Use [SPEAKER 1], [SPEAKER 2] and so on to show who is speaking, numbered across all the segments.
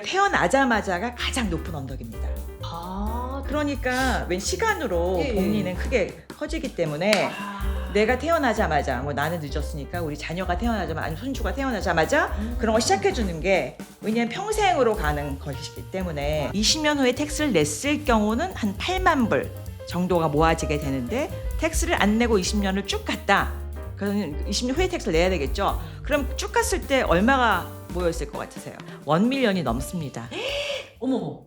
[SPEAKER 1] 태어나자마자가 가장 높은 언덕입니다. 그러니까 웬 시간으로
[SPEAKER 2] 예, 예.
[SPEAKER 1] 복리는 크게 커지기 때문에 내가 태어나자마자 뭐 나는 늦었으니까 우리 자녀가 태어나자마자 아니 손주가 태어나자마자 그런 거 시작해 주는 게 왜냐면 평생으로 가는 것이기 때문에 20년 후에 텍스를 냈을 경우는 한 8만 불 정도가 모아지게 되는데 텍스를 안 내고 20년을 쭉 갔다. 그러면 20년 후에 텍스를 내야 되겠죠. 그럼 쭉 갔을 때 얼마가 모였을 것 같으세요? 1밀리언이 넘습니다.
[SPEAKER 2] 어머머.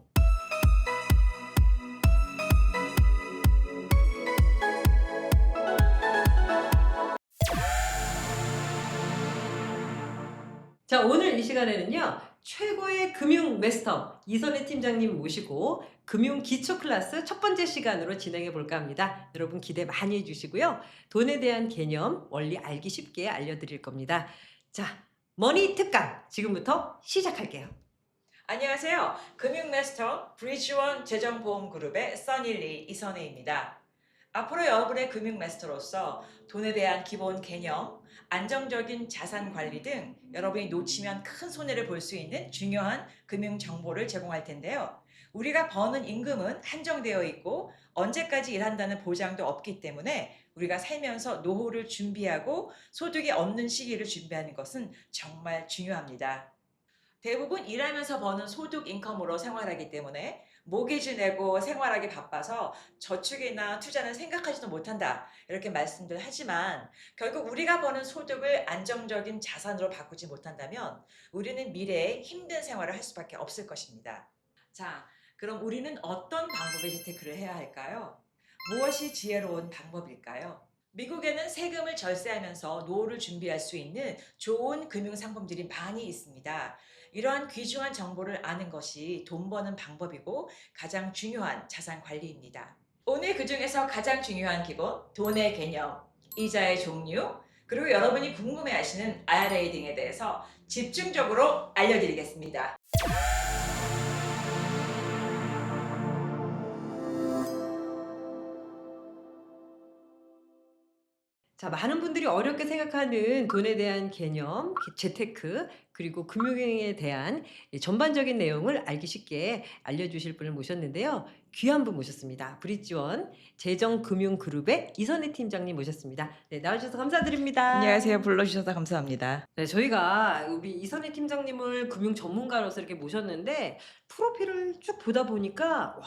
[SPEAKER 2] 자, 오늘 이 시간에는요, 최고의 금융 마스터 이선혜 팀장님 모시고 금융 기초 클래스 첫 번째 시간으로 진행해 볼까 합니다. 여러분 기대 많이 해주시고요. 돈에 대한 개념, 원리 알기 쉽게 알려드릴 겁니다. 자, 머니 특강 지금부터 시작할게요.
[SPEAKER 1] 안녕하세요. 금융마스터 브리지원 재정보험그룹의 써닐리 이선혜입니다. 앞으로 여러분의 금융마스터로서 돈에 대한 기본 개념, 안정적인 자산 관리 등 여러분이 놓치면 큰 손해를 볼 수 있는 중요한 금융 정보를 제공할 텐데요. 우리가 버는 임금은 한정되어 있고 언제까지 일한다는 보장도 없기 때문에 우리가 살면서 노후를 준비하고 소득이 없는 시기를 준비하는 것은 정말 중요합니다. 대부분 일하면서 버는 소득 인컴으로 생활하기 때문에 모기지 내고 생활하기 바빠서 저축이나 투자는 생각하지도 못한다 이렇게 말씀들 하지만 결국 우리가 버는 소득을 안정적인 자산으로 바꾸지 못한다면 우리는 미래에 힘든 생활을 할 수밖에 없을 것입니다. 자, 그럼 우리는 어떤 방법의 재테크를 해야 할까요? 무엇이 지혜로운 방법일까요? 미국에는 세금을 절세하면서 노후를 준비할 수 있는 좋은 금융상품들이 많이 있습니다. 이러한 귀중한 정보를 아는 것이 돈 버는 방법이고 가장 중요한 자산 관리입니다. 오늘 그 중에서 가장 중요한 기본, 돈의 개념, 이자의 종류, 그리고 여러분이 궁금해하시는 IRA 등에 대해서 집중적으로 알려드리겠습니다.
[SPEAKER 2] 자, 많은 분들이 어렵게 생각하는 돈에 대한 개념, 재테크, 그리고 금융에 대한 이 전반적인 내용을 알기 쉽게 알려주실 분을 모셨는데요. 귀한 분 모셨습니다. 브릿지원 재정금융그룹의 이선혜 팀장님 모셨습니다. 네, 나와주셔서 감사드립니다.
[SPEAKER 1] 안녕하세요. 불러주셔서 감사합니다.
[SPEAKER 2] 네, 저희가 우리 이선혜 팀장님을 금융 전문가로서 이렇게 모셨는데 프로필을 쭉 보다 보니까 와,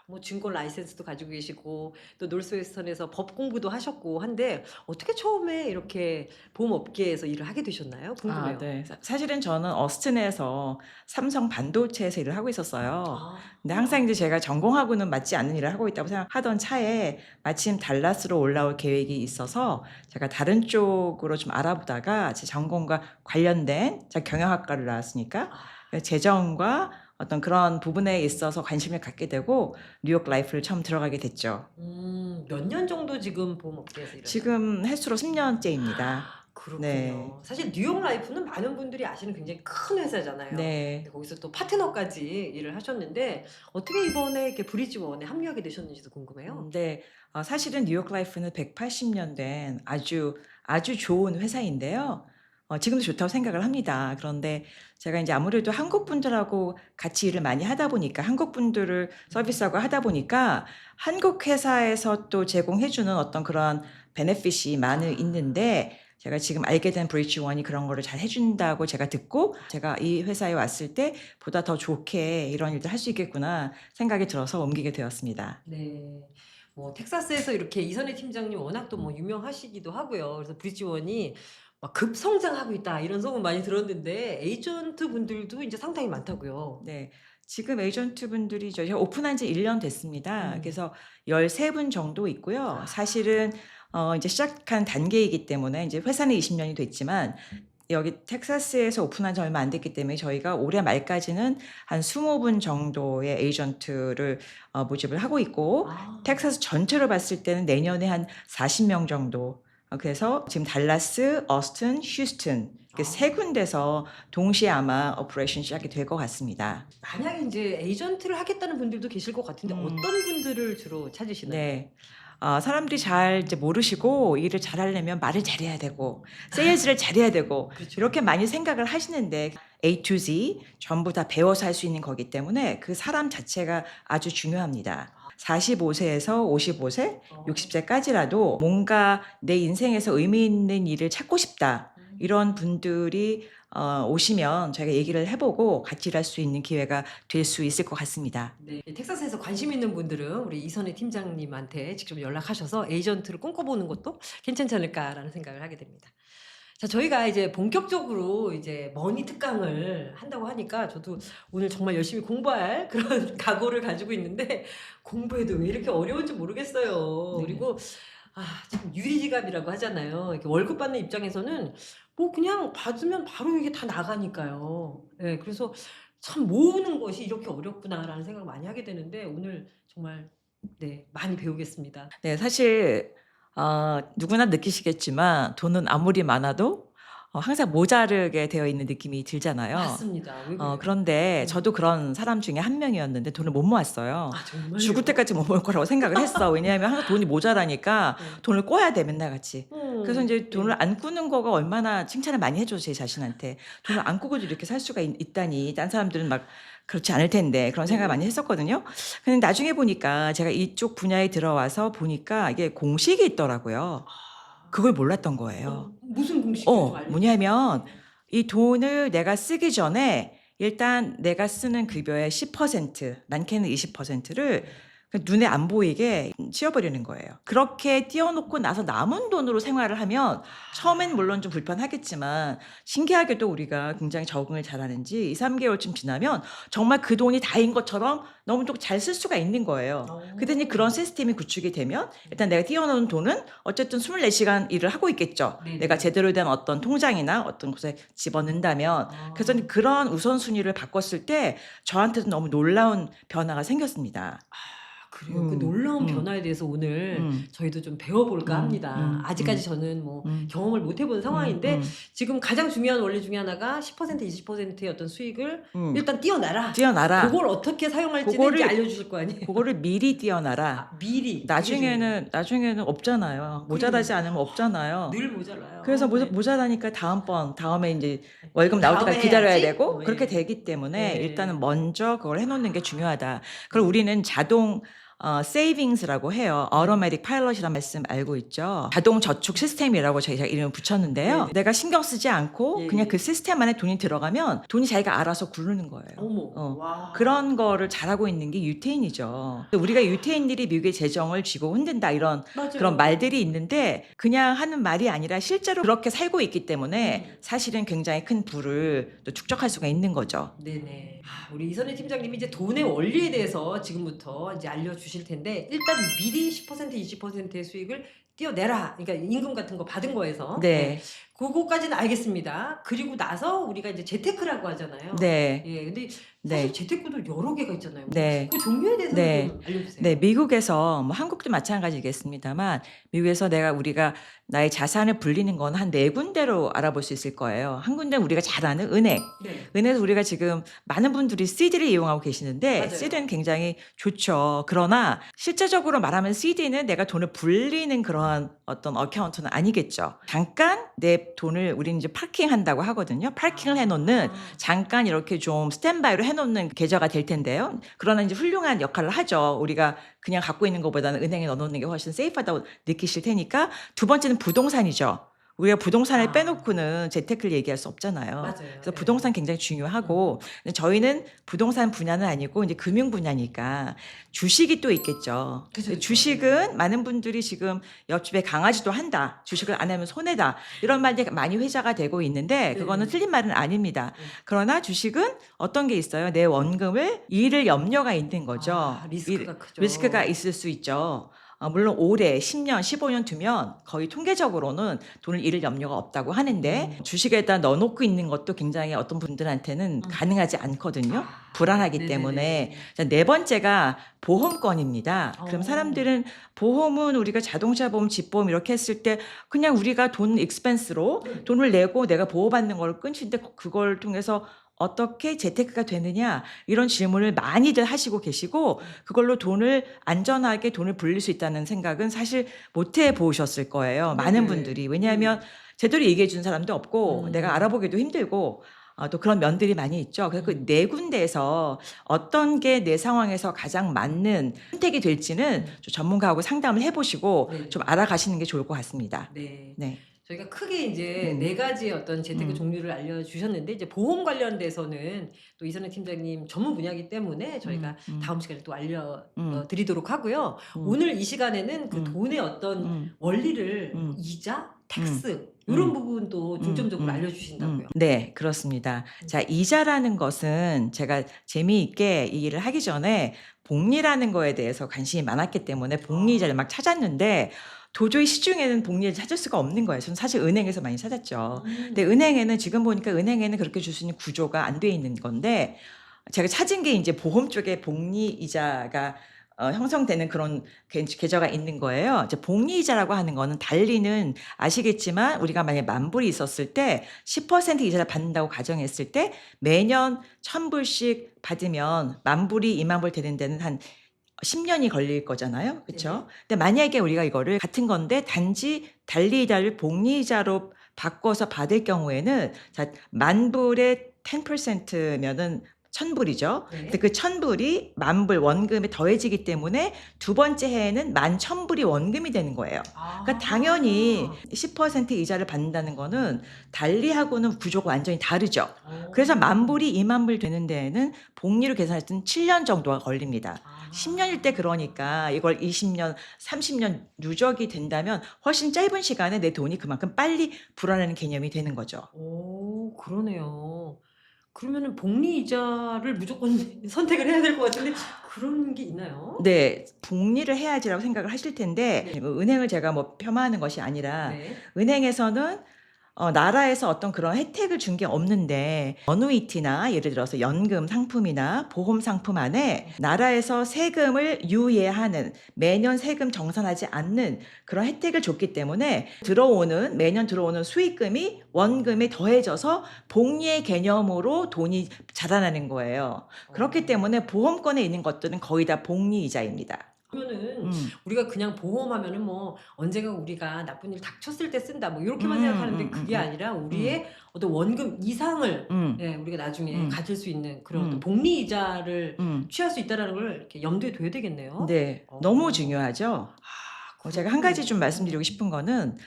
[SPEAKER 2] 뭐 증권 라이센스도 가지고 계시고 또 노스웨스턴에서 법 공부도 하셨고 한데 어떻게 처음에 이렇게 보험업계에서 일을 하게 되셨나요? 궁금해요.
[SPEAKER 1] 네. 사실은 저는 어스틴에서 삼성 반도체에서 일을 하고 있었어요.
[SPEAKER 2] 아,
[SPEAKER 1] 근데 항상 이제 제가 전공하고는 맞지 않는 일을 하고 있다고 생각하던 차에 마침 달라스로 올라올 계획이 있어서 제가 다른 쪽으로 좀 알아보다가 제 전공과 관련된 제가 경영학과를 나왔으니까 재정과 어떤 그런 부분에 있어서 관심을 갖게 되고 뉴욕 라이프를 처음 들어가게 됐죠.
[SPEAKER 2] 몇 년 정도 지금 보험업계에서 일을
[SPEAKER 1] 지금 횟수로 10년째입니다.
[SPEAKER 2] 그렇군요.
[SPEAKER 1] 네.
[SPEAKER 2] 사실 뉴욕 라이프는 많은 분들이 아시는 굉장히 큰 회사잖아요.
[SPEAKER 1] 네.
[SPEAKER 2] 근데 거기서 또 파트너까지 일을 하셨는데 어떻게 이번에 이렇게 브리지원에 합류하게 되셨는지도 궁금해요.
[SPEAKER 1] 네. 사실은 뉴욕 라이프는 180년 된 아주 좋은 회사인데요. 지금도 좋다고 생각을 합니다. 그런데 제가 이제 아무래도 한국 분들하고 같이 일을 많이 하다 보니까 한국 분들을 서비스하고 하다 보니까 한국 회사에서 또 제공해 주는 어떤 그런 베네핏이 많이 있는데 제가 지금 알게 된 브리지원이 그런 거를 잘 해 준다고 제가 듣고 제가 이 회사에 왔을 때 보다 더 좋게 이런 일도 할 수 있겠구나 생각이 들어서 옮기게 되었습니다.
[SPEAKER 2] 네. 뭐 텍사스에서 이렇게 이선혜 팀장님 워낙 또 뭐 유명하시기도 하고요. 그래서 브리지원이 막 급성장하고 있다 이런 소문 많이 들었는데 에이전트 분들도 이제 상당히 많다고요.
[SPEAKER 1] 네. 지금 에이전트 분들이 저희가 오픈한 지 1년 됐습니다.
[SPEAKER 2] 음.
[SPEAKER 1] 그래서 13분 정도 있고요. 사실은 이제 시작한 단계이기 때문에 이제 회사는 20년이 됐지만 여기 텍사스에서 오픈한 지 얼마 안 됐기 때문에 저희가 올해 말까지는 한 20분 정도의 에이전트를 모집을 하고 있고
[SPEAKER 2] 아.
[SPEAKER 1] 텍사스 전체로 봤을 때는 내년에 한 40명 정도 그래서 지금 달라스, 어스틴, 휴스턴 이렇게 세 군데서 동시에 아마 오퍼레이션 시작이 될 것 같습니다.
[SPEAKER 2] 만약에 이제 에이전트를 하겠다는 분들도 계실 것 같은데 어떤 분들을 주로 찾으시나요?
[SPEAKER 1] 네. 사람들이 잘 이제 모르시고 일을 잘하려면 말을 잘해야 되고 세일즈를 잘해야 되고
[SPEAKER 2] 그렇죠.
[SPEAKER 1] 이렇게 많이 생각을 하시는데 A to Z 전부 다 배워서 할 수 있는 거기 때문에 그 사람 자체가 아주 중요합니다. 45세에서 55세, 60세까지라도 뭔가 내 인생에서 의미 있는 일을 찾고 싶다. 이런 분들이 오시면 저희가 얘기를 해보고 같이 일할 수 있는 기회가 될 수 있을 것 같습니다.
[SPEAKER 2] 네, 텍사스에서 관심 있는 분들은 우리 이선희 팀장님한테 직접 연락하셔서 에이전트를 꿈꿔보는 것도 괜찮지 않을까라는 생각을 하게 됩니다. 자, 저희가 이제 본격적으로 이제 머니 특강을 한다고 하니까 저도 오늘 정말 열심히 공부할 그런 각오를 가지고 있는데 공부해도 왜 이렇게 어려운지 모르겠어요.
[SPEAKER 1] 네.
[SPEAKER 2] 그리고 참 유리지갑이라고 하잖아요. 이렇게 월급 받는 입장에서는 뭐 그냥 받으면 바로 이게 다 나가니까요. 네, 그래서 참 모으는 것이 이렇게 어렵구나라는 생각을 많이 하게 되는데 오늘 정말 네, 많이 배우겠습니다.
[SPEAKER 1] 네, 사실 누구나 느끼시겠지만 돈은 아무리 많아도 항상 모자르게 되어 있는 느낌이 들잖아요.
[SPEAKER 2] 맞습니다. 왜 그래요?
[SPEAKER 1] 그런데 저도 그런 사람 중에 한 명이었는데 돈을 못 모았어요.
[SPEAKER 2] 정말요?
[SPEAKER 1] 죽을 때까지 못 모을 거라고 생각을 했어. 왜냐하면 항상 돈이 모자라니까
[SPEAKER 2] 네.
[SPEAKER 1] 돈을 꿔야 돼, 맨날 같이. 그래서 이제
[SPEAKER 2] 네.
[SPEAKER 1] 돈을 안 꾸는 거가 얼마나 칭찬을 많이 해줘, 제 자신한테. 돈을 안 꾸고도 이렇게 살 수가 있다니. 딴 사람들은 막 그렇지 않을 텐데 그런 생각을 많이 했었거든요. 근데 나중에 보니까 제가 이쪽 분야에 들어와서 보니까 이게 공식이 있더라고요. 그걸 몰랐던 거예요.
[SPEAKER 2] 무슨 공식인지 좀 알려주세요.
[SPEAKER 1] 뭐냐면 이 돈을 내가 쓰기 전에 일단 내가 쓰는 급여의 10%, 많게는 20%를 눈에 안 보이게 씌워버리는 거예요. 그렇게 띄워놓고 나서 남은 돈으로 생활을 하면 처음엔 물론 좀 불편하겠지만 신기하게도 우리가 굉장히 적응을 잘하는지 2, 3개월쯤 지나면 정말 그 돈이 다인 것처럼 너무 좀 잘 쓸 수가 있는 거예요. 그랬더니 그런 시스템이 구축이 되면 일단 내가 띄워놓은 돈은 어쨌든 24시간 일을 하고 있겠죠.
[SPEAKER 2] 네네.
[SPEAKER 1] 내가 제대로 된 어떤 통장이나 어떤 곳에 집어넣는다면. 그래서 그런 우선순위를 바꿨을 때 저한테도 너무 놀라운 변화가 생겼습니다.
[SPEAKER 2] 그래요. 그 놀라운 변화에 대해서 오늘 저희도 좀 배워볼까 합니다. 아직까지 저는 뭐 경험을 못 해본 상황인데 지금 가장 중요한 원리 중에 하나가 10%, 20%의 어떤 수익을 일단 띄워놔라.
[SPEAKER 1] 띄워놔라.
[SPEAKER 2] 그걸 어떻게 사용할지는
[SPEAKER 1] 그거를-
[SPEAKER 2] 이제 알려주실 거 아니에요.
[SPEAKER 1] 그거를 미리 띄워놔라.
[SPEAKER 2] 미리.
[SPEAKER 1] 나중에는 없잖아요. 모자라지 않으면 없잖아요.
[SPEAKER 2] 늘 모자라요.
[SPEAKER 1] 그래서
[SPEAKER 2] 네.
[SPEAKER 1] 모자라니까 다음에 이제 월급 나올
[SPEAKER 2] 다음에
[SPEAKER 1] 때까지 기다려야
[SPEAKER 2] 해야지?
[SPEAKER 1] 되고
[SPEAKER 2] 네.
[SPEAKER 1] 그렇게 되기 때문에
[SPEAKER 2] 네.
[SPEAKER 1] 일단은 먼저 그걸 해놓는 게 중요하다. 그리고 우리는 자동 세이빙스라고 해요. automatic pilot이라는 말씀 알고 있죠. 자동 저축 시스템이라고 저희가 이름을 붙였는데요.
[SPEAKER 2] 네네.
[SPEAKER 1] 내가 신경 쓰지 않고
[SPEAKER 2] 예,
[SPEAKER 1] 그냥
[SPEAKER 2] 예.
[SPEAKER 1] 그 시스템 안에 돈이 들어가면 돈이 자기가 알아서 굴르는 거예요.
[SPEAKER 2] 어머. 와.
[SPEAKER 1] 그런 거를 잘하고 있는 게 유태인이죠. 우리가 유태인들이 미국의 재정을 쥐고 흔든다 이런
[SPEAKER 2] 맞아요.
[SPEAKER 1] 그런 말들이 있는데 그냥 하는 말이 아니라 실제로 그렇게 살고 있기 때문에 사실은 굉장히 큰 부를 또 축적할 수가 있는 거죠.
[SPEAKER 2] 네네. 우리 이선희 팀장님이 이제 돈의 원리에 대해서 지금부터 이제 알려주실 텐데 일단 미리 10%, 20%의 수익을 띄어내라. 그러니까 임금 같은 거 받은 거에서.
[SPEAKER 1] 네.
[SPEAKER 2] 그거까지는 알겠습니다. 그리고 나서 우리가 이제 재테크라고 하잖아요.
[SPEAKER 1] 네.
[SPEAKER 2] 예, 근데
[SPEAKER 1] 네.
[SPEAKER 2] 사실 재테크도 여러 개가 있잖아요.
[SPEAKER 1] 네.
[SPEAKER 2] 그 종류에 대해서
[SPEAKER 1] 네.
[SPEAKER 2] 좀 알려주세요.
[SPEAKER 1] 네, 미국에서 뭐 한국도 마찬가지겠습니다만 미국에서 우리가 나의 자산을 불리는 건 한 4군데로 알아볼 수 있을 거예요. 한 군데는 우리가 잘 아는 은행.
[SPEAKER 2] 네.
[SPEAKER 1] 은행에서 우리가 지금 많은 분들이 CD를 이용하고 계시는데
[SPEAKER 2] 맞아요.
[SPEAKER 1] CD는 굉장히 좋죠. 그러나 실제적으로 말하면 CD는 내가 돈을 불리는 그러한 어떤 어카운트는 아니겠죠. 잠깐 내 돈을 우리는 이제 파킹한다고 하거든요. 파킹을 해놓는 잠깐 이렇게 좀 스탠바이로 해놓는 계좌가 될 텐데요. 그러나 이제 훌륭한 역할을 하죠. 우리가 그냥 갖고 있는 것보다는 은행에 넣어놓는 게 훨씬 세이프하다고 느끼실 테니까. 두 번째는 부동산이죠. 우리가 부동산을 빼놓고는 재테크를 얘기할 수 없잖아요.
[SPEAKER 2] 맞아요.
[SPEAKER 1] 그래서
[SPEAKER 2] 네.
[SPEAKER 1] 부동산 굉장히 중요하고 근데 저희는 부동산 분야는 아니고 이제 금융 분야니까 주식이 또 있겠죠.
[SPEAKER 2] 그죠, 그죠.
[SPEAKER 1] 주식은 많은 분들이 지금 옆집에 강아지도 한다. 주식을 안 하면 손해다. 이런 말들이 많이 회자가 되고 있는데 그거는 틀린 말은 아닙니다. 그러나 주식은 어떤 게 있어요? 내 원금을 잃을 염려가 있는 거죠.
[SPEAKER 2] 리스크가 크죠.
[SPEAKER 1] 리스크가 있을 수 있죠. 물론 올해 10년, 15년 두면 거의 통계적으로는 돈을 잃을 염려가 없다고 하는데 주식에다 넣어놓고 있는 것도 굉장히 어떤 분들한테는 가능하지 않거든요. 불안하기
[SPEAKER 2] 네네네.
[SPEAKER 1] 때문에. 자, 네 번째가 보험권입니다. 그럼 사람들은 보험은 우리가 자동차 보험, 집보험 이렇게 했을 때 그냥 우리가 돈 익스펜스로 돈을 내고 내가 보호받는 걸 끊치는데 그걸 통해서 어떻게 재테크가 되느냐 이런 질문을 많이들 하시고 계시고 그걸로 돈을 안전하게 돈을 불릴 수 있다는 생각은 사실 못 해보셨을 거예요. 많은 분들이. 왜냐하면 제대로 얘기해 준 사람도 없고 내가 알아보기도 힘들고 또 그런 면들이 많이 있죠. 그래서 그 네 군데에서 어떤 게 내 상황에서 가장 맞는 선택이 될지는 좀 전문가하고 상담을 해보시고
[SPEAKER 2] 네.
[SPEAKER 1] 좀 알아가시는 게 좋을 것 같습니다.
[SPEAKER 2] 네.
[SPEAKER 1] 네.
[SPEAKER 2] 저희가 크게 이제
[SPEAKER 1] 음.
[SPEAKER 2] 네 가지의 어떤 재테크
[SPEAKER 1] 음.
[SPEAKER 2] 종류를 알려주셨는데 이제 보험 관련돼서는 또 이선혜 팀장님 전문 분야이기 때문에 저희가 다음 시간에 또 알려드리도록 하고요. 오늘 이 시간에는 그 돈의 어떤 원리를 뭐 이자, 텍스 이런 부분도 중점적으로 알려주신다고요.
[SPEAKER 1] 네, 그렇습니다. 자, 이자라는 것은 제가 재미있게 이 일을 하기 전에 복리라는 거에 대해서 관심이 많았기 때문에 복리 이자를 막 찾았는데 도저히 시중에는 복리를 찾을 수가 없는 거예요. 저는 사실 은행에서 많이 찾았죠. 근데 은행에는 지금 보니까 은행에는 그렇게 줄 수 있는 구조가 안 돼 있는 건데 제가 찾은 게 이제 보험 쪽에 복리 이자가 형성되는 그런 계좌가 있는 거예요. 이제 복리 이자라고 하는 거는 달리는 아시겠지만 우리가 만약에 10,000불이 있었을 때 10% 이자를 받는다고 가정했을 때 매년 1,000불씩 받으면 10,000불이 20,000불 되는 데는 한 10년이 걸릴 거잖아요. 그렇죠? 근데 만약에 우리가 이거를 같은 건데 단지 달리 이자를 복리 이자로 바꿔서 받을 경우에는 자, 10,000불에 10%면은 1,000불이죠.
[SPEAKER 2] 네.
[SPEAKER 1] 근데 그 1,000불이 10,000불 원금에 더해지기 때문에 두 번째 해에는 11,000불이 원금이 되는 거예요. 그러니까 당연히 10% 이자를 받는다는 거는 달리하고는 구조가 완전히 다르죠. 그래서 10,000불이 20,000불 되는 데에는 복리로 계산할 때는 7년 정도가 걸립니다. 10년일 때 그러니까 이걸 20년, 30년 누적이 된다면 훨씬 짧은 시간에 내 돈이 그만큼 빨리 불어나는 개념이 되는 거죠.
[SPEAKER 2] 오, 그러네요. 그러면은 복리 이자를 무조건 선택을 해야 될 것 같은데 그런 게 있나요?
[SPEAKER 1] 네. 복리를 해야지라고 생각을 하실 텐데
[SPEAKER 2] 네.
[SPEAKER 1] 은행을 제가 뭐 폄하하는 것이 아니라
[SPEAKER 2] 네.
[SPEAKER 1] 은행에서는 나라에서 어떤 그런 혜택을 준 게 없는데 어누이티나 예를 들어서 연금 상품이나 보험 상품 안에 나라에서 세금을 유예하는 매년 세금 정산하지 않는 그런 혜택을 줬기 때문에 매년 들어오는 수익금이 원금에 더해져서 복리의 개념으로 돈이 자라나는 거예요. 그렇기 때문에 보험권에 있는 것들은 거의 다 복리 이자입니다.
[SPEAKER 2] 그러면은 우리가 그냥 보험하면은 뭐 언젠가 우리가 나쁜 일 닥쳤을 때 쓴다 뭐 이렇게만 생각하는데 그게 아니라 우리의 어떤 원금 이상을 예, 우리가 나중에 가질 수 있는 그런 어떤 복리 이자를 취할 수 있다라는 걸 이렇게 염두에 둬야 되겠네요.
[SPEAKER 1] 네. 너무 중요하죠. 제가 한 가지 좀
[SPEAKER 2] 그렇군요.
[SPEAKER 1] 말씀드리고 싶은 거는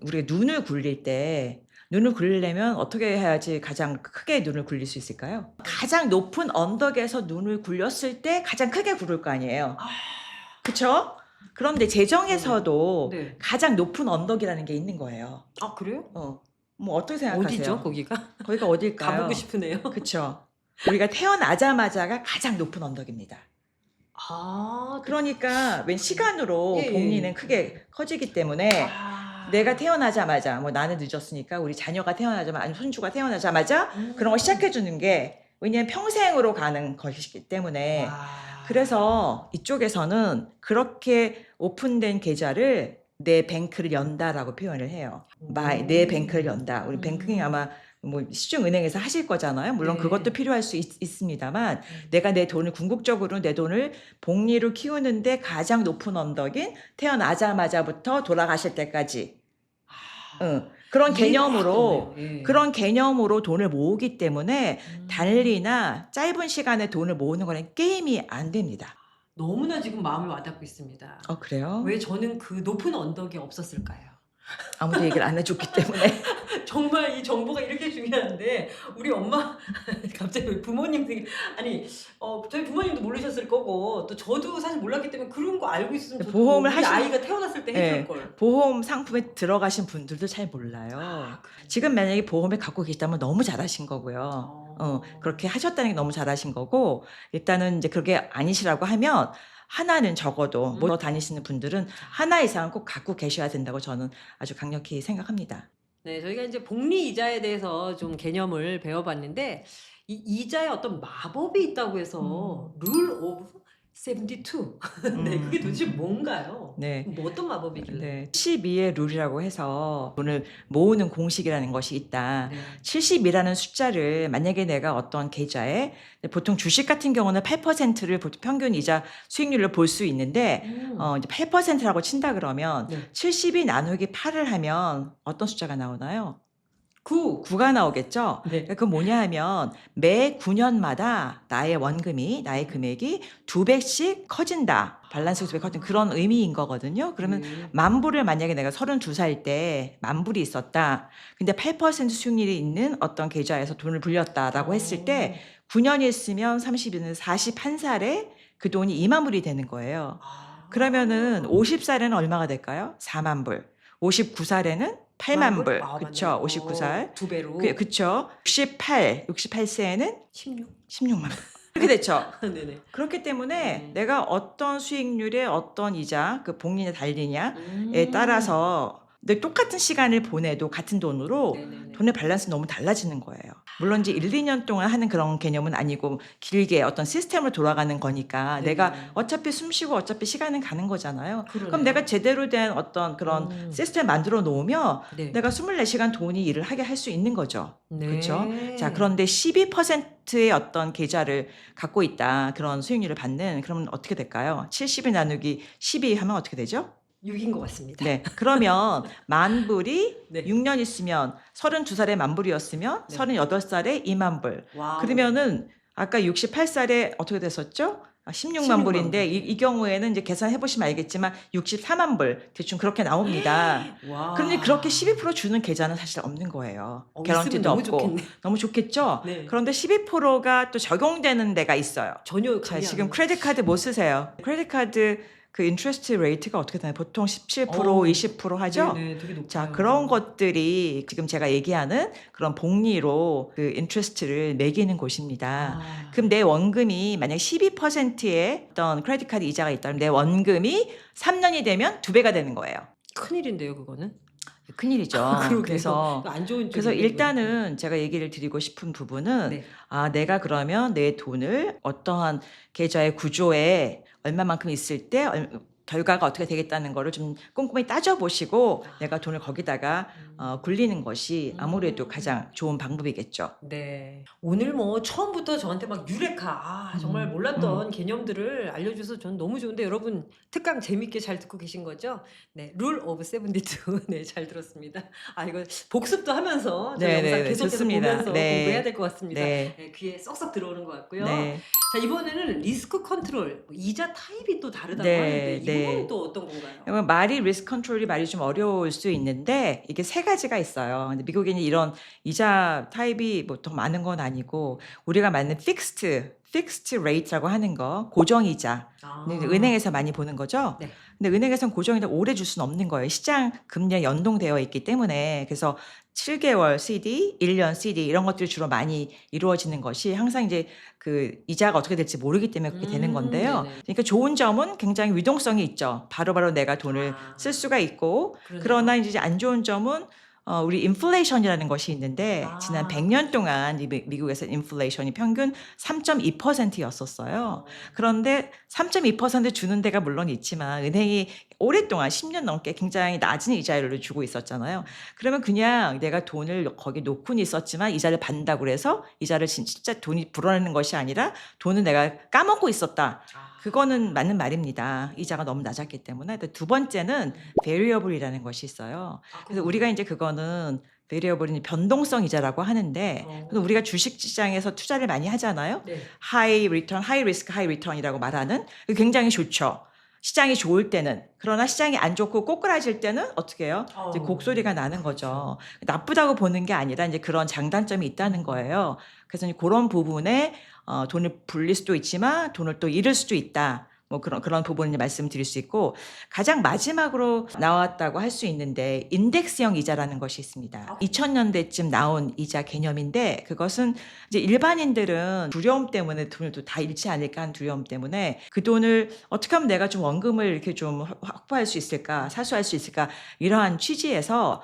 [SPEAKER 1] 우리가 눈을 굴릴 때 눈을 굴리려면 어떻게 해야지 가장 크게 눈을 굴릴 수 있을까요? 가장 높은 언덕에서 눈을 굴렸을 때 가장 크게 굴을 거 아니에요. 그쵸? 그런데 재정에서도
[SPEAKER 2] 네.
[SPEAKER 1] 가장 높은 언덕이라는 게 있는 거예요.
[SPEAKER 2] 아, 그래요?
[SPEAKER 1] 뭐 어떻게 생각하세요?
[SPEAKER 2] 어디죠, 거기가?
[SPEAKER 1] 거기가 어딜까요?
[SPEAKER 2] 가보고 싶으네요.
[SPEAKER 1] 그쵸? 우리가 태어나자마자가 가장 높은 언덕입니다.
[SPEAKER 2] 아,
[SPEAKER 1] 그러니까 웬 시간으로
[SPEAKER 2] 예, 예.
[SPEAKER 1] 복리는 크게 커지기 때문에 내가 태어나자마자 뭐 나는 늦었으니까 우리 자녀가 태어나자마자 아니 손주가 태어나자마자 그런 걸 시작해 주는 게 왜냐면 평생으로 가는 것이기 때문에 그래서 이쪽에서는 그렇게 오픈된 계좌를 내 뱅크를 연다라고 표현을 해요. 내 뱅크를 연다. 우리 뱅킹 아마 뭐 시중 은행에서 하실 거잖아요. 물론
[SPEAKER 2] 네.
[SPEAKER 1] 그것도 필요할 수 있습니다만 내가 내 돈을 궁극적으로 내 돈을 복리로 키우는데 가장 높은 언덕인 태어나자마자부터 돌아가실 때까지 그런
[SPEAKER 2] 이해가
[SPEAKER 1] 개념으로
[SPEAKER 2] 확 되네요. 예.
[SPEAKER 1] 그런 개념으로 돈을 모으기 때문에 달리나 짧은 시간에 돈을 모으는 거는 게임이 안 됩니다.
[SPEAKER 2] 너무나 지금 마음이 와닿고 있습니다.
[SPEAKER 1] 그래요?
[SPEAKER 2] 왜 저는 그 높은 언덕이 없었을까요?
[SPEAKER 1] 아무도 얘기를 안 해줬기 때문에.
[SPEAKER 2] 정말 이 정보가 이렇게 중요한데 우리 엄마 갑자기 우리 부모님들이 아니 저희 부모님도 모르셨을 거고 또 저도 사실 몰랐기 때문에 그런 거 알고 있으면 저도
[SPEAKER 1] 보험을
[SPEAKER 2] 우리
[SPEAKER 1] 하신-
[SPEAKER 2] 아이가 태어났을 때 해줄
[SPEAKER 1] 네.
[SPEAKER 2] 걸.
[SPEAKER 1] 보험 상품에 들어가신 분들도 잘 몰라요. 지금 만약에 보험을 갖고 계시다면 너무 잘하신 거고요. 그렇게 하셨다는 게 너무 잘하신 거고 일단은 이제 그게 아니시라고 하면 하나는 적어도 모여 다니시는 분들은 하나 이상은 꼭 갖고 계셔야 된다고 저는 아주 강력히 생각합니다.
[SPEAKER 2] 네, 저희가 이제 복리 이자에 대해서 좀 개념을 배워봤는데 이 이자에 어떤 마법이 있다고 해서 룰 오브 72. 네, 그게 도대체 뭔가요?
[SPEAKER 1] 네.
[SPEAKER 2] 뭐 어떤 마법이길래?
[SPEAKER 1] 네. 72의 룰이라고 해서 돈을 모으는 공식이라는 것이 있다.
[SPEAKER 2] 네.
[SPEAKER 1] 72라는 숫자를 만약에 내가 어떤 계좌에 보통 주식 같은 경우는 8%를 평균 이자 수익률로 볼 수 있는데 이제 8%라고 친다 그러면
[SPEAKER 2] 네.
[SPEAKER 1] 70이 나누기 8을 하면 어떤 숫자가 나오나요? 9가 나오겠죠.
[SPEAKER 2] 네.
[SPEAKER 1] 그 뭐냐 하면 매 9년마다 나의 원금이 나의 금액이 2배씩 커진다. 밸런스가 2배 커진 그런 의미인 거거든요. 그러면
[SPEAKER 2] 네.
[SPEAKER 1] 만불을 만약에 내가 32살 때 만불이 있었다. 근데 8% 수익률이 있는 어떤 계좌에서 돈을 불렸다라고 했을 때 9년이 있으면 30이는 41살에 그 돈이 2만 불이 되는 거예요. 그러면은 50살에는 얼마가 될까요? 4만 불. 59살에는 8만 불. 그쵸? 59살.
[SPEAKER 2] 2배로.
[SPEAKER 1] 그쵸? 68세에는
[SPEAKER 2] 16.
[SPEAKER 1] 16만 불. 그렇게 됐죠.
[SPEAKER 2] 네네.
[SPEAKER 1] 그렇기 때문에 내가 어떤 수익률에 어떤 이자, 그 복리냐 달리냐에
[SPEAKER 2] 음.
[SPEAKER 1] 따라서 근데 똑같은 시간을 보내도 같은 돈으로
[SPEAKER 2] 네네네.
[SPEAKER 1] 돈의 밸런스 너무 달라지는 거예요. 물론 이제 1, 2년 동안 하는 그런 개념은 아니고 길게 어떤 시스템으로 돌아가는 거니까
[SPEAKER 2] 네네.
[SPEAKER 1] 내가 어차피 숨 쉬고 어차피 시간은 가는 거잖아요. 그럼
[SPEAKER 2] 그러네요.
[SPEAKER 1] 내가 제대로 된 어떤 그런 시스템 만들어 놓으면
[SPEAKER 2] 네.
[SPEAKER 1] 내가 24시간 돈이 일을 하게 할 수 있는 거죠.
[SPEAKER 2] 네.
[SPEAKER 1] 그렇죠? 자, 그런데 12%의 어떤 계좌를 갖고 있다. 그런 수익률을 받는 그러면 어떻게 될까요? 70을 나누기 12 하면 어떻게 되죠?
[SPEAKER 2] 6인 것 같습니다.
[SPEAKER 1] 네. 그러면 만 불이
[SPEAKER 2] 네.
[SPEAKER 1] 6년 있으면 32살에 만 불이었으면
[SPEAKER 2] 네.
[SPEAKER 1] 38살에 2만 불.
[SPEAKER 2] 와우.
[SPEAKER 1] 그러면은 아까 68살에 어떻게 됐었죠? 16만
[SPEAKER 2] 16만
[SPEAKER 1] 불인데
[SPEAKER 2] 불.
[SPEAKER 1] 이 경우에는 이제 계산해 보시면 알겠지만 64만 불 대충 그렇게 나옵니다.
[SPEAKER 2] 와.
[SPEAKER 1] 그런데 그렇게 12% 주는 계좌는 사실 없는 거예요.
[SPEAKER 2] 있으면
[SPEAKER 1] 개런티도
[SPEAKER 2] 너무
[SPEAKER 1] 없고.
[SPEAKER 2] 좋겠네.
[SPEAKER 1] 너무 좋겠죠?
[SPEAKER 2] 네.
[SPEAKER 1] 그런데 12%가 또 적용되는 데가 있어요.
[SPEAKER 2] 전혀
[SPEAKER 1] 자,
[SPEAKER 2] 감이
[SPEAKER 1] 지금
[SPEAKER 2] 안
[SPEAKER 1] 크레딧 카드 못 쓰세요. 크레딧 카드 그 인트레스트 레이트가 어떻게 되나요? 보통 17%,
[SPEAKER 2] 어우,
[SPEAKER 1] 20% 하죠?
[SPEAKER 2] 네, 되게 높아요.
[SPEAKER 1] 자, 그런 것들이 지금 제가 얘기하는 그런 복리로 그 인트레스트를 매기는 곳입니다.
[SPEAKER 2] 아.
[SPEAKER 1] 그럼 내 원금이 만약 12%의 어떤 크레딧 카드 이자가 있다면 내 원금이 3년이 되면 2배가 되는 거예요.
[SPEAKER 2] 큰일인데요, 그거는.
[SPEAKER 1] 큰일이죠.
[SPEAKER 2] 그러게요.
[SPEAKER 1] 그래서
[SPEAKER 2] 안 좋은
[SPEAKER 1] 그래서
[SPEAKER 2] 쪽이네요,
[SPEAKER 1] 일단은 제가 얘기를 드리고 싶은 부분은
[SPEAKER 2] 네.
[SPEAKER 1] 내가 그러면 내 돈을 어떠한 계좌의 구조에 얼마만큼 있을 때 결과가 어떻게 되겠다는 거를 좀 꼼꼼히 따져보시고 내가 돈을 거기다가 굴리는 것이 아무래도 가장 좋은 방법이겠죠.
[SPEAKER 2] 네. 오늘 뭐 처음부터 저한테 막 유레카 정말 몰랐던 개념들을 알려줘서 전 너무 좋은데 여러분 특강 재밌게 잘 듣고 계신 거죠? 네, 룰 오브 72 네, 잘 들었습니다. 이거 복습도 하면서 저 영상
[SPEAKER 1] 네네네,
[SPEAKER 2] 계속해서
[SPEAKER 1] 좋습니다.
[SPEAKER 2] 보면서
[SPEAKER 1] 네.
[SPEAKER 2] 공부해야 될 것 같습니다.
[SPEAKER 1] 네.
[SPEAKER 2] 네, 귀에 쏙쏙 들어오는 것 같고요.
[SPEAKER 1] 네.
[SPEAKER 2] 자, 이번에는 리스크 컨트롤, 이자 타입이 또 다르다고
[SPEAKER 1] 네,
[SPEAKER 2] 하는데 이
[SPEAKER 1] 네.
[SPEAKER 2] 부분은 또 어떤 건가요?
[SPEAKER 1] 그러면 말이 리스크 컨트롤이 말이 좀 어려울 수 있는데 이게 세 가지가 있어요. 근데 미국에는 이런 이자 타입이 보통 많은 건 아니고 우리가 말하는 픽스트 레이트라고 하는 거 고정이자 근데 은행에서 많이 보는 거죠.
[SPEAKER 2] 네.
[SPEAKER 1] 근데 은행에서는 고정이자 오래 줄 수는 없는 거예요. 시장 금리에 연동되어 있기 때문에 그래서 7개월 CD, 1년 CD 이런 것들이 주로 많이 이루어지는 것이 항상 이제 그 이자가 어떻게 될지 모르기 때문에 그렇게 되는 건데요.
[SPEAKER 2] 네네.
[SPEAKER 1] 그러니까 좋은 점은 굉장히 유동성이 있죠. 바로바로 내가 돈을 쓸 수가 있고
[SPEAKER 2] 그러네요.
[SPEAKER 1] 그러나 이제 안 좋은 점은 우리 인플레이션이라는 것이 있는데 지난 100년 동안 이 미국에서 인플레이션이 평균 3.2%였었어요. 그런데 3.2% 주는 데가 물론 있지만 은행이 오랫동안 10년 넘게 굉장히 낮은 이자율을 주고 있었잖아요. 그러면 그냥 내가 돈을 거기 놓고는 있었지만 이자를 받는다고 그래서 이자를 진짜 돈이 불어나는 것이 아니라 돈을 내가 까먹고 있었다. 그거는 맞는 말입니다. 이자가 너무 낮았기 때문에. 두 번째는 variable이라는 것이 있어요. 그래서 우리가 이제 그거는 variable은 변동성 이자라고 하는데 그래서 우리가 주식 시장에서 투자를 많이 하잖아요.
[SPEAKER 2] 네.
[SPEAKER 1] high return, high risk, high return이라고 말하는 굉장히 좋죠. 시장이 좋을 때는 그러나 시장이 안 좋고 꼬꾸라질 때는 어떻게 해요? 이제 곡소리가 나는 거죠. 나쁘다고 보는 게 아니라 이제 그런 장단점이 있다는 거예요. 그래서 이제 그런 부분에 돈을 불릴 수도 있지만 돈을 또 잃을 수도 있다. 뭐 그런 부분을 말씀드릴 수 있고 가장 마지막으로 나왔다고 할 수 있는데 인덱스형 이자라는 것이 있습니다. 2000년대쯤 나온 이자 개념인데 그것은 이제 일반인들은 두려움 때문에 돈을 또 다 잃지 않을까 하는 두려움 때문에 그 돈을 어떻게 하면 내가 좀 원금을 이렇게 좀 확보할 수 있을까 사수할 수 있을까 이러한 취지에서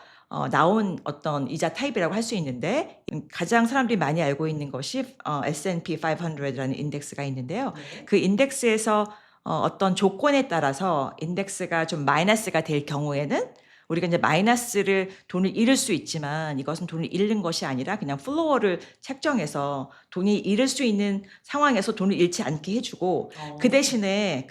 [SPEAKER 1] 나온 어떤 이자 타입이라고 할 수 있는데 가장 사람들이 많이 알고 있는 것이 S&P 500라는 인덱스가 있는데요. 그 인덱스에서 어떤 조건에 따라서 인덱스가 좀 마이너스가 될 경우에는 우리가 이제 마이너스를 돈을 잃을 수 있지만 이것은 돈을 잃는 것이 아니라 그냥 플로어를 책정해서 돈이 잃을 수 있는 상황에서 돈을 잃지 않게 해주고 그 대신에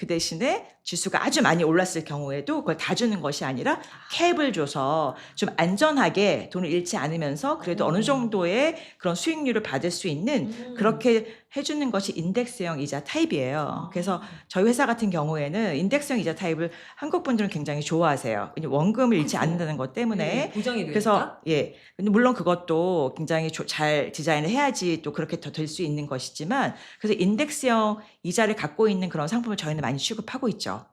[SPEAKER 1] 지수가 아주 많이 올랐을 경우에도 그걸 다 주는 것이 아니라 캡을 줘서 좀 안전하게 돈을 잃지 않으면서 그래도 어느 정도의 그런 수익률을 받을 수 있는 그렇게 해주는 것이 인덱스형 이자 타입이에요. 그래서 저희 회사 같은 경우에는 인덱스형 이자 타입을 한국 분들은 굉장히 좋아하세요. 원금을 잃지
[SPEAKER 2] 그렇죠.
[SPEAKER 1] 않는다는 것 때문에.
[SPEAKER 2] 네, 보장이 되니까.
[SPEAKER 1] 그래서 근데 물론 그것도 굉장히 잘 디자인을 해야지 또 그렇게 더 될 수 있는 것이지만 그래서 인덱스형 이자를 갖고 있는 그런 상품을 저희는 많이 취급하고 있죠.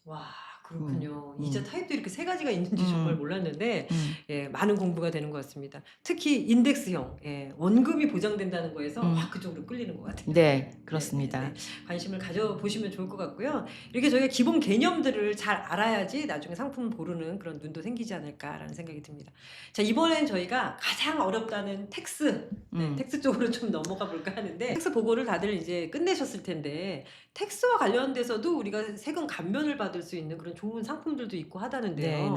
[SPEAKER 2] 와, 그렇군요.
[SPEAKER 1] 음.
[SPEAKER 2] 이자 타입도 이렇게 세 가지가 있는지 정말 몰랐는데
[SPEAKER 1] 음.
[SPEAKER 2] 예, 많은 공부가 되는 것 같습니다. 특히 인덱스형 원금이 보장된다는 거에서 확 그쪽으로 끌리는 것 같아요.
[SPEAKER 1] 네, 그렇습니다.
[SPEAKER 2] 네. 관심을 가져보시면 좋을 것 같고요. 이렇게 저희가 기본 개념들을 잘 알아야지 나중에 상품 고르는 그런 눈도 생기지 않을까라는 생각이 듭니다. 자, 이번엔 저희가 가장 어렵다는 텍스, 텍스 쪽으로 좀 넘어가 볼까 하는데 텍스 보고를 다들 이제 끝내셨을 텐데 텍스와 관련돼서도 우리가 세금 감면을 받을 수 있는 그런 좋은 상품들도 있고 하다는데요.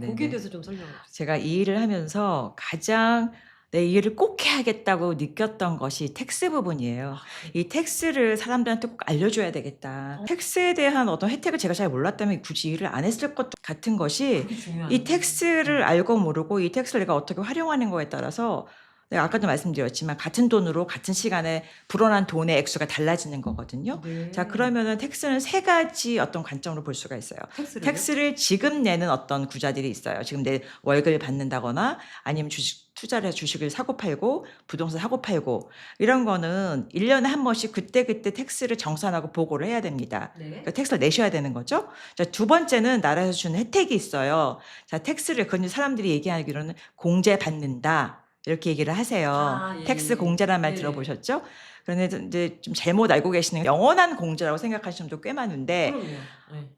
[SPEAKER 2] 거기에 대해서 좀 설명해 주세요.
[SPEAKER 1] 제가 이 일을 하면서 가장 내 이 일을 꼭 해야겠다고 느꼈던 것이 텍스 부분이에요. 이 텍스를 사람들한테 꼭 알려줘야 되겠다. 텍스에 대한 어떤 혜택을 제가 잘 몰랐다면 굳이 일을 안 했을 것 같은 것이
[SPEAKER 2] 그게 중요한
[SPEAKER 1] 이 텍스를 알고 모르고 이 텍스를 내가 어떻게 활용하는 거에 따라서 내가 아까도 말씀드렸지만 같은 돈으로 같은 시간에 불어난 돈의 액수가 달라지는 거거든요.
[SPEAKER 2] 네.
[SPEAKER 1] 자, 그러면은 텍스는 세 가지 어떤 관점으로 볼 수가 있어요. 텍스를 지금 내는 어떤 구자들이 있어요. 지금 내 월급을 받는다거나 아니면 투자를 해서 주식을 사고 팔고 부동산 사고 팔고 이런 거는 1년에 한 번씩 그때그때 텍스를 정산하고 보고를 해야 됩니다. 그러니까 텍스를 내셔야 되는 거죠. 자, 두 번째는 나라에서 주는 혜택이 있어요. 자, 텍스를 그건 사람들이 얘기하기로는 공제 받는다. 이렇게 얘기를 하세요. 텍스 공제라는 말 들어보셨죠? 그런데 이제 좀 잘못 알고 계시는 영원한 공제라고 생각하시는 분도 꽤 많은데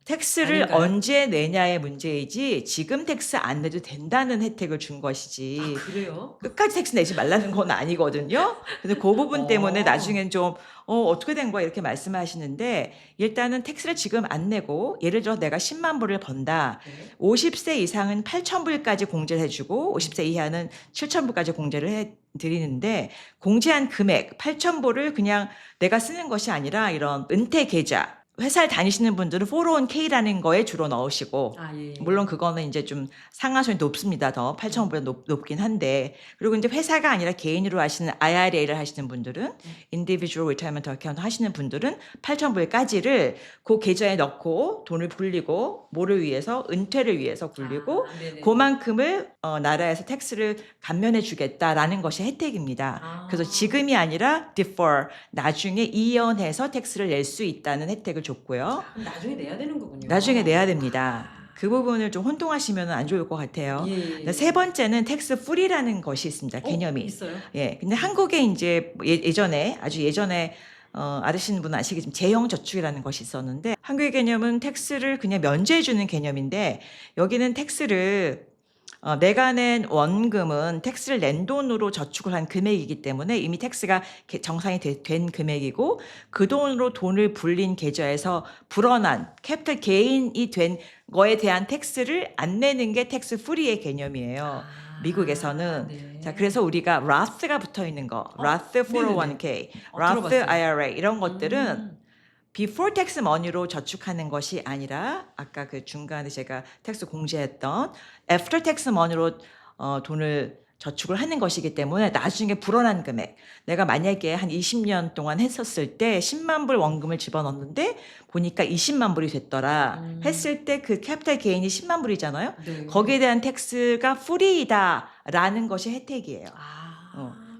[SPEAKER 1] 텍스를
[SPEAKER 2] 아닌가요?
[SPEAKER 1] 언제 내냐의 문제이지 지금 텍스 안 내도 된다는 혜택을 준 것이지
[SPEAKER 2] 그래요?
[SPEAKER 1] 끝까지 텍스 내지 말라는 건 아니거든요. 그래서 그 부분 때문에 나중엔 좀 어떻게 된 거야 이렇게 말씀하시는데 일단은 텍스를 지금 안 내고 예를 들어 내가 10만 불을 번다. 50세 이상은 8천 불까지 공제를 해주고 50세 이하는 7천 불까지 공제를 해 드리는데 공제한 금액 8천 불을 그냥 내가 쓰는 것이 아니라 이런 은퇴 계좌 회사를 다니시는 분들은 401k라는 거에 주로 넣으시고 물론 그거는 이제 좀 상한선이 높습니다. 더 8,000원보다 높긴 한데 그리고 이제 회사가 아니라 개인으로 하시는 IRA를 하시는 분들은 Individual Retirement Account 하시는 분들은 8,000불까지를 그 계좌에 넣고 돈을 불리고 뭐를 위해서 은퇴를 위해서 굴리고 그만큼을 나라에서 텍스를 감면해 주겠다라는 것이 혜택입니다. 그래서 지금이 아니라 defer 나중에 이연해서 텍스를 낼 수 있다는 혜택을 줬고요.
[SPEAKER 2] 그럼 나중에 내야 되는 거군요.
[SPEAKER 1] 나중에 내야 됩니다. 그 부분을 좀 혼동하시면 안 좋을 것 같아요. 세 번째는 텍스 프리라는 것이 있습니다. 개념이.
[SPEAKER 2] 있어요?
[SPEAKER 1] 근데 한국에 이제 예전에 아주 예전에 아시는 분은 아시겠지만 재형 저축이라는 것이 있었는데 한국의 개념은 텍스를 그냥 면제해 주는 개념인데 여기는 텍스를 내가 낸 원금은 텍스를 낸 돈으로 저축을 한 금액이기 때문에 이미 텍스가 정산이 된 금액이고 그 돈으로 돈을 불린 계좌에서 불어난 캐피털 게인이 된 거에 대한 텍스를 안 내는 게 텍스 프리의 개념이에요. 미국에서는. 자, 그래서 우리가 Roth가 붙어 있는 거, Roth 401k, Roth IRA 이런 것들은 before tax money로 저축하는 것이 아니라 아까 그 중간에 제가 텍스 공제했던 after tax money로 돈을 저축을 하는 것이기 때문에 나중에 불어난 금액 내가 만약에 한 20년 동안 했었을 때 10만 불 원금을 집어넣었는데 보니까 20만 불이 됐더라 했을 때 그 캐피탈 게인이 10만 불이잖아요. 거기에 대한 텍스가 프리이다라는 것이 혜택이에요.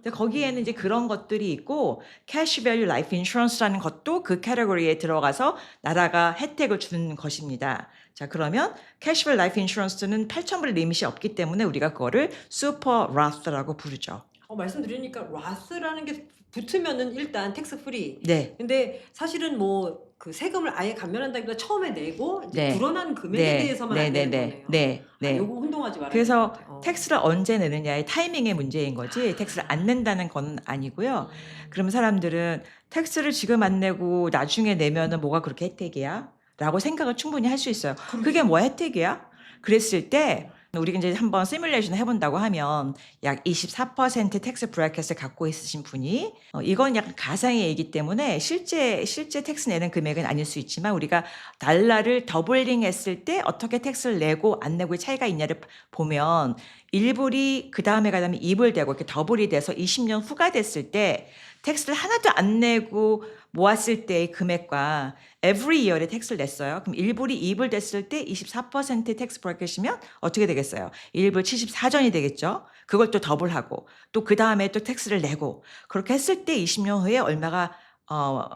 [SPEAKER 1] 근데 거기에는 이제 그런 것들이 있고 캐시 밸류 라이프 인슈런스라는 것도 그 캐테고리에 들어가서 나라가 혜택을 주는 것입니다. 자, 그러면 캐시 밸류 라이프 인슈런스는 8,000불 리밋이 없기 때문에 우리가 그거를 슈퍼 라스라고 부르죠.
[SPEAKER 2] 말씀드리니까 라스라는 게 붙으면은 일단 텍스 프리.
[SPEAKER 1] 네.
[SPEAKER 2] 근데 사실은 뭐 그 세금을 아예 감면한다기보다 처음에 내고 불어난 금액에 대해서만 안 내는 거네요.
[SPEAKER 1] 네.
[SPEAKER 2] 요거 혼동하지 말아야
[SPEAKER 1] 그래서 텍스를 언제 내느냐의 타이밍의 문제인 거지 텍스를 안 낸다는 건 아니고요. 그럼 사람들은 텍스를 지금 안 내고 나중에 내면은 뭐가 그렇게 혜택이야? 라고 생각을 충분히 할 수 있어요. 그게 뭐야 혜택이야? 그랬을 때 우리가 이제 한번 시뮬레이션 해본다고 하면 약 24% 텍스 브래켓을 갖고 있으신 분이 이건 약간 가상의 얘기이기 때문에 실제 텍스 내는 금액은 아닐 수 있지만 우리가 달러를 더블링 했을 때 어떻게 텍스를 내고 안 내고의 차이가 있냐를 보면 1불이 그 다음에 2불 되고 이렇게 더블이 돼서 20년 후가 됐을 때 텍스를 하나도 안 내고 모았을 때의 금액과 every year에 텍스를 냈어요. 그럼 1불이 2불 됐을 때 24% 텍스 브래켓이면 어떻게 되겠어요? 1불 74전이 되겠죠. 그걸 또 더블하고 또 그 다음에 또 텍스를 내고 그렇게 했을 때 20년 후에 얼마가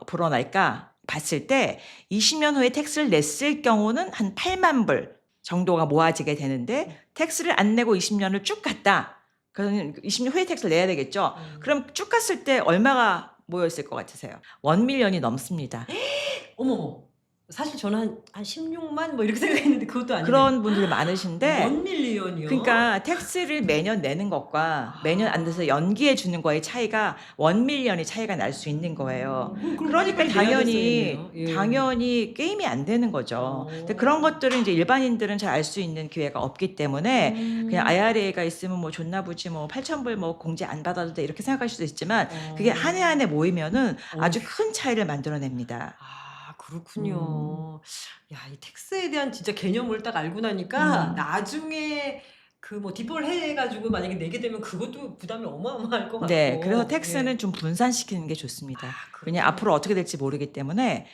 [SPEAKER 1] 불어날까 봤을 때 20년 후에 텍스를 냈을 경우는 한 8만 불 정도가 모아지게 되는데 텍스를 안 내고 20년을 쭉 갔다. 그러면 20년 후에 텍스를 내야 되겠죠. 그럼 쭉 갔을 때 얼마가 모였을 것 같으세요? 1밀리언이 넘습니다.
[SPEAKER 2] 어머. 사실 저는 한 16만 뭐 이렇게 생각했는데 그것도 아니네요.
[SPEAKER 1] 그런 분들이 많으신데
[SPEAKER 2] 1밀리언이요?
[SPEAKER 1] 그러니까 텍스를 매년 내는 것과 매년 안 돼서 연기해 주는 거의 차이가 1밀리언의 차이가 날 수 있는 거예요. 그러니까 당연히 게임이 안 되는 거죠. 근데 그런 것들은 이제 일반인들은 잘 알 수 있는 기회가 없기 때문에 그냥 IRA가 있으면 뭐 좋나 보지 뭐 8,000불 뭐 공제 안 받아도 돼 이렇게 생각할 수도 있지만 그게 한 해 한 해 모이면은 아주 큰 차이를 만들어냅니다.
[SPEAKER 2] 그렇군요. 야, 이 텍스에 대한 진짜 개념을 딱 알고 나니까 나중에 그 뭐 뒷벌 해가지고 만약에 내게 되면 그것도 부담이 어마어마할 것 같고.
[SPEAKER 1] 네, 그래서 텍스는 좀 분산시키는 게 좋습니다. 왜냐 앞으로 어떻게 될지 모르기 때문에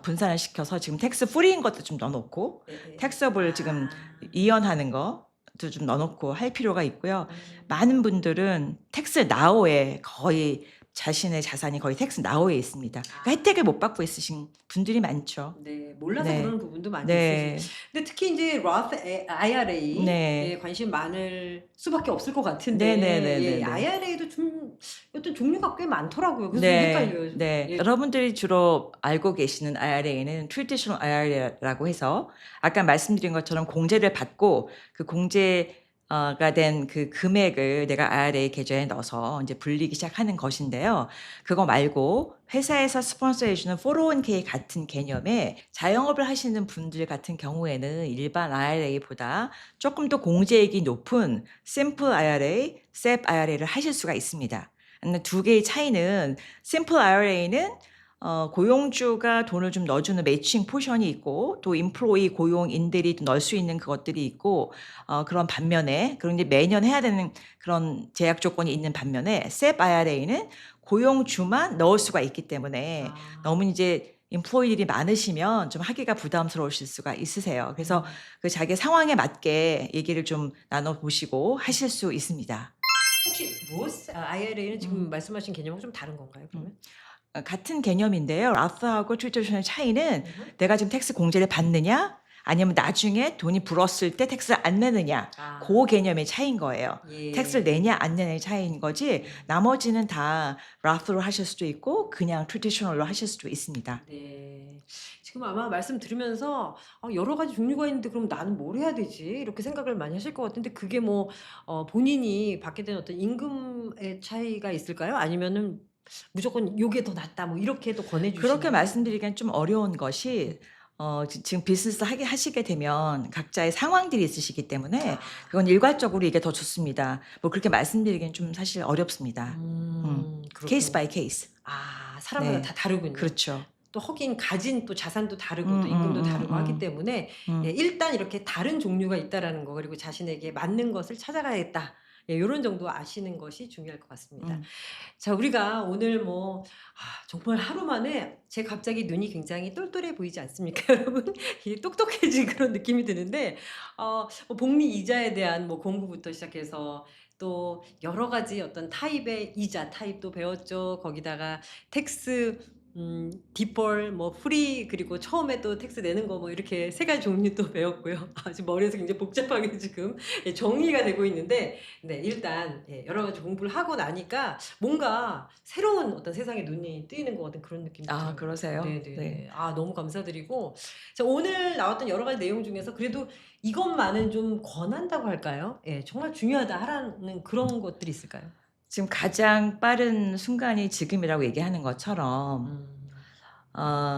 [SPEAKER 1] 분산을 시켜서 지금 텍스 프리인 것도 좀 넣어놓고 텍스업을 지금 이연하는 것도 좀 넣어놓고 할 필요가 있고요. 많은 분들은 텍스 나우에 거의 자신의 자산이 거의 텍스 나우에 있습니다. 그러니까 혜택을 못 받고 있으신 분들이 많죠.
[SPEAKER 2] 네, 몰라서
[SPEAKER 1] 네.
[SPEAKER 2] 그런 부분도 많이
[SPEAKER 1] 네.
[SPEAKER 2] 있으시죠. 근데 특히 이제 Roth IRA에
[SPEAKER 1] 네.
[SPEAKER 2] 관심 많을 수밖에 없을 것 같은데
[SPEAKER 1] 네네네네네.
[SPEAKER 2] IRA도 좀 어떤 종류가 꽤 많더라고요. 그래서 좀 헷갈려요.
[SPEAKER 1] 네. 여러분들이 주로 알고 계시는 IRA는 Traditional IRA라고 해서 아까 말씀드린 것처럼 공제를 받고 그 공제가 된 그 금액을 내가 IRA 계좌에 넣어서 이제 불리기 시작하는 것인데요. 그거 말고 회사에서 스폰서해 주는 401k 같은 개념의 자영업을 하시는 분들 같은 경우에는 일반 IRA보다 조금 더 공제액이 높은 Simple IRA, SEP IRA를 하실 수가 있습니다. 근데 두 개의 차이는 Simple IRA는 고용주가 돈을 좀 넣어주는 매칭 포션이 있고 또 인플로이 고용인들이 넣을 수 있는 그것들이 있고 그런 반면에 그런 이제 매년 해야 되는 그런 제약 조건이 있는 반면에 SEP IRA는 고용주만 넣을 수가 있기 때문에 너무 이제 인플로이들이 많으시면 좀 하기가 부담스러우실 수가 있으세요. 그래서 그 자기 상황에 맞게 얘기를 좀 나눠보시고 하실 수 있습니다.
[SPEAKER 2] 혹시 Roth IRA는 지금 말씀하신 개념하고 좀 다른 건가요? 그러면?
[SPEAKER 1] 같은 개념인데요. 라스하고 트레디셔널 차이는 내가 지금 텍스 공제를 받느냐 아니면 나중에 돈이 불었을 때 텍스를 안 내느냐 그 개념의 차이인 거예요. 텍스를 내냐 안 내냐의 차이인 거지 나머지는 다 라스로 하실 수도 있고 그냥 트레디셔널로 하실 수도 있습니다.
[SPEAKER 2] 네. 지금 아마 말씀 들으면서 여러 가지 종류가 있는데 그럼 나는 뭘 해야 되지? 이렇게 생각을 많이 하실 것 같은데 그게 뭐 본인이 받게 된 어떤 임금의 차이가 있을까요? 아니면은 무조건 요게 더 낫다 뭐 이렇게 또 권해주시나요?
[SPEAKER 1] 그렇게 말씀드리기엔 좀 어려운 것이 지금 비즈니스 하시게 되면 각자의 상황들이 있으시기 때문에 그건 일괄적으로 이게 더 좋습니다. 뭐 그렇게 말씀드리기엔 좀 사실 어렵습니다. 케이스 바이 케이스.
[SPEAKER 2] 사람마다
[SPEAKER 1] 네.
[SPEAKER 2] 다 다르군요.
[SPEAKER 1] 그렇죠.
[SPEAKER 2] 또 허긴 가진 또 자산도 다르고 또 임금도 다르고 하기 때문에 일단 이렇게 다른 종류가 있다라는 거 그리고 자신에게 맞는 것을 찾아가야겠다. 요런 정도 아시는 것이 중요할 것 같습니다. 자, 우리가 오늘 뭐 정말 하루 만에 제 갑자기 눈이 굉장히 똘똘해 보이지 않습니까, 여러분? 이 똑똑해진 그런 느낌이 드는데 뭐 복리 이자에 대한 뭐 공부부터 시작해서 또 여러 가지 어떤 타입의 이자 타입도 배웠죠. 거기다가 텍스 뒷벌 뭐 프리 그리고 처음에 또 텍스 내는 거 뭐 이렇게 세 가지 종류 또 배웠고요. 지금 머리에서 굉장히 복잡하게 지금 정리가 되고 있는데 네, 일단 여러 가지 공부를 하고 나니까 뭔가 새로운 어떤 세상에 눈이 뜨이는 것 같은 그런 느낌이 들어요.
[SPEAKER 1] 그러세요?
[SPEAKER 2] 네네.
[SPEAKER 1] 네.
[SPEAKER 2] 너무 감사드리고 자, 오늘 나왔던 여러 가지 내용 중에서 그래도 이것만은 좀 권한다고 할까요? 정말 중요하다 하라는 그런 것들이 있을까요?
[SPEAKER 1] 지금 가장 빠른 순간이 지금이라고 얘기하는 것처럼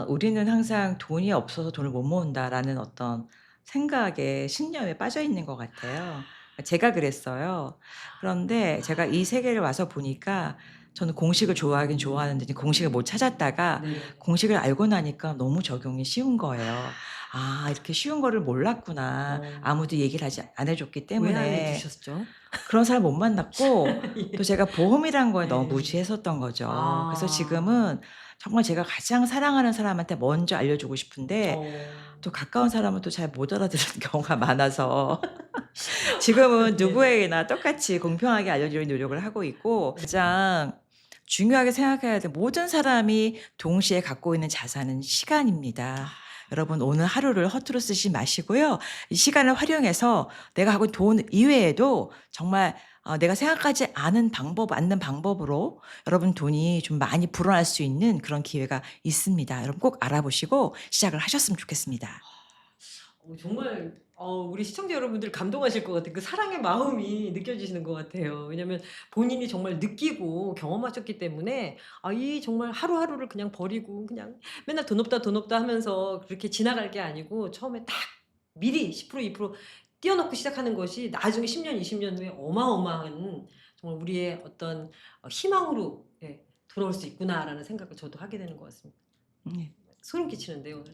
[SPEAKER 1] 우리는 항상 돈이 없어서 돈을 못 모은다라는 어떤 생각에 신념에 빠져 있는 것 같아요. 제가 그랬어요. 그런데 제가 이 세계를 와서 보니까 저는 공식을 좋아하긴 좋아하는데 이제 공식을 못 찾았다가
[SPEAKER 2] 네.
[SPEAKER 1] 공식을 알고 나니까 너무 적용이 쉬운 거예요. '아 이렇게 쉬운 거를 몰랐구나. 아무도 얘기를 하지 안 해 줬기
[SPEAKER 2] 왜 안
[SPEAKER 1] 때문에.'
[SPEAKER 2] 해주셨죠?
[SPEAKER 1] 그런 사람 못 만났고 또
[SPEAKER 2] 예.
[SPEAKER 1] 제가 보험이라는 거에 너무
[SPEAKER 2] 네.
[SPEAKER 1] 무지했었던 거죠. 그래서
[SPEAKER 2] 아.
[SPEAKER 1] 지금은 정말 제가 가장 사랑하는 사람한테 먼저 알려주고 싶은데
[SPEAKER 2] 어.
[SPEAKER 1] 또 가까운 사람은 또 잘 못 알아들은 경우가 많아서 지금은
[SPEAKER 2] 네.
[SPEAKER 1] 누구에게나 똑같이 공평하게 알려주려는 노력을 하고 있고 가장 중요하게 생각해야 될 모든 사람이 동시에 갖고 있는 자산은 시간입니다. 여러분 오늘 하루를 허투루 쓰지 마시고요. 이 시간을 활용해서 내가 하고 있는 돈 이외에도 정말 내가 생각하지 않는 방법으로 여러분 돈이 좀 많이 불어날 수 있는 그런 기회가 있습니다. 여러분 꼭 알아보시고 시작을 하셨으면 좋겠습니다.
[SPEAKER 2] 정말 우리 시청자 여러분들 감동하실 것 같아요. 그 사랑의 마음이 느껴지시는 것 같아요. 왜냐면 본인이 정말 느끼고 경험하셨기 때문에 이 정말 하루하루를 그냥 버리고 그냥 맨날 돈 없다, 돈 없다 하면서 그렇게 지나갈 게 아니고 처음에 딱 미리 10% 2% 띄워놓고 시작하는 것이 나중에 10년, 20년 후에 어마어마한 정말 우리의 어떤 희망으로 예, 돌아올 수 있구나라는 생각을 저도 하게 되는 것 같습니다.
[SPEAKER 1] 네.
[SPEAKER 2] 소름 끼치는데요, 오늘.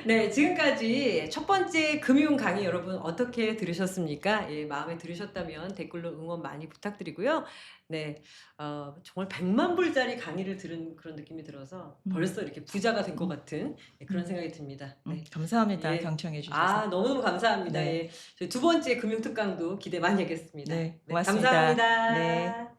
[SPEAKER 2] 네, 지금까지 첫 번째 금융 강의 여러분 어떻게 들으셨습니까? 예, 마음에 들으셨다면 댓글로 응원 많이 부탁드리고요. 네, 정말 100만 불짜리 강의를 들은 그런 느낌이 들어서
[SPEAKER 1] 음.
[SPEAKER 2] 벌써 이렇게 부자가 된 것
[SPEAKER 1] 음.
[SPEAKER 2] 같은 그런 생각이 듭니다. 네.
[SPEAKER 1] 감사합니다.
[SPEAKER 2] 예.
[SPEAKER 1] 경청해 주셔서.
[SPEAKER 2] 너무너무 감사합니다.
[SPEAKER 1] 네.
[SPEAKER 2] 예. 저희 두 번째 금융 특강도 기대 많이 하겠습니다.
[SPEAKER 1] 네,
[SPEAKER 2] 네,
[SPEAKER 1] 고맙습니다.
[SPEAKER 2] 감사합니다.
[SPEAKER 1] 네.